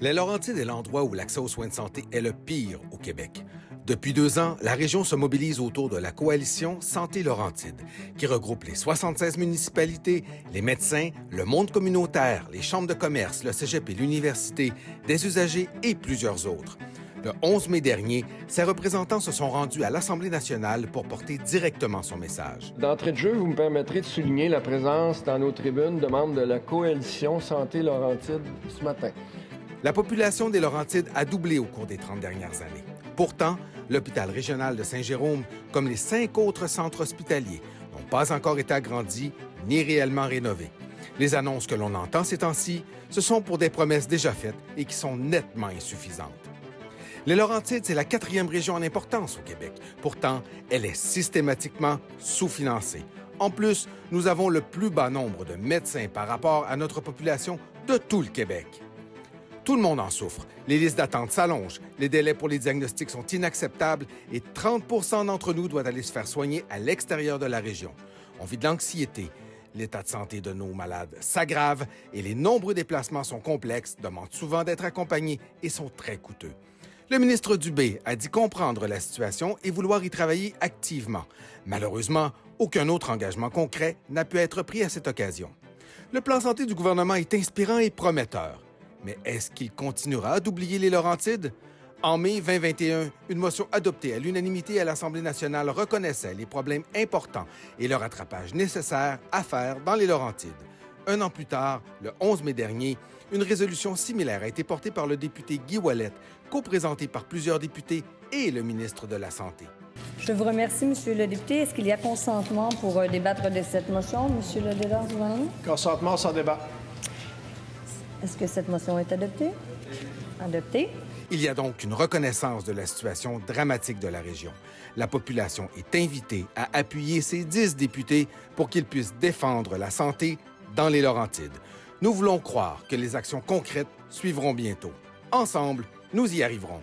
Les Laurentides est l'endroit où l'accès aux soins de santé est le pire au Québec. Depuis 2 ans, la région se mobilise autour de la coalition Santé Laurentide, qui regroupe les 76 municipalités, les médecins, le monde communautaire, les chambres de commerce, le cégep et l'université, des usagers et plusieurs autres. Le 11 mai dernier, ses représentants se sont rendus à l'Assemblée nationale pour porter directement son message. D'entrée de jeu, vous me permettrez de souligner la présence dans nos tribunes de membres de la coalition Santé Laurentide ce matin. La population des Laurentides a doublé au cours des 30 dernières années. Pourtant, l'hôpital régional de Saint-Jérôme, comme les 5 autres centres hospitaliers, n'ont pas encore été agrandis ni réellement rénovés. Les annonces que l'on entend ces temps-ci, ce sont pour des promesses déjà faites et qui sont nettement insuffisantes. Les Laurentides, c'est la 4e région en importance au Québec. Pourtant, elle est systématiquement sous-financée. En plus, nous avons le plus bas nombre de médecins par rapport à notre population de tout le Québec. Tout le monde en souffre. Les listes d'attente s'allongent, les délais pour les diagnostics sont inacceptables et 30 d'entre nous doivent aller se faire soigner à l'extérieur de la région. On vit de l'anxiété. L'état de santé de nos malades s'aggrave et les nombreux déplacements sont complexes, demandent souvent d'être accompagnés et sont très coûteux. Le ministre Dubé a dit comprendre la situation et vouloir y travailler activement. Malheureusement, aucun autre engagement concret n'a pu être pris à cette occasion. Le plan santé du gouvernement est inspirant et prometteur. Mais est-ce qu'il continuera d'oublier les Laurentides? En mai 2021, une motion adoptée à l'unanimité à l'Assemblée nationale reconnaissait les problèmes importants et le rattrapage nécessaire à faire dans les Laurentides. 1 an plus tard, le 11 mai dernier, une résolution similaire a été portée par le député Guy Ouellet, co-présentée par plusieurs députés et le ministre de la Santé. Je vous remercie, Monsieur le député. Est-ce qu'il y a consentement pour débattre de cette motion, Monsieur le député du gouvernement? Consentement sans débat. Est-ce que cette motion est adoptée? Adoptée. Il y a donc une reconnaissance de la situation dramatique de la région. La population est invitée à appuyer ces 10 députés pour qu'ils puissent défendre la santé dans les Laurentides. Nous voulons croire que les actions concrètes suivront bientôt. Ensemble, nous y arriverons.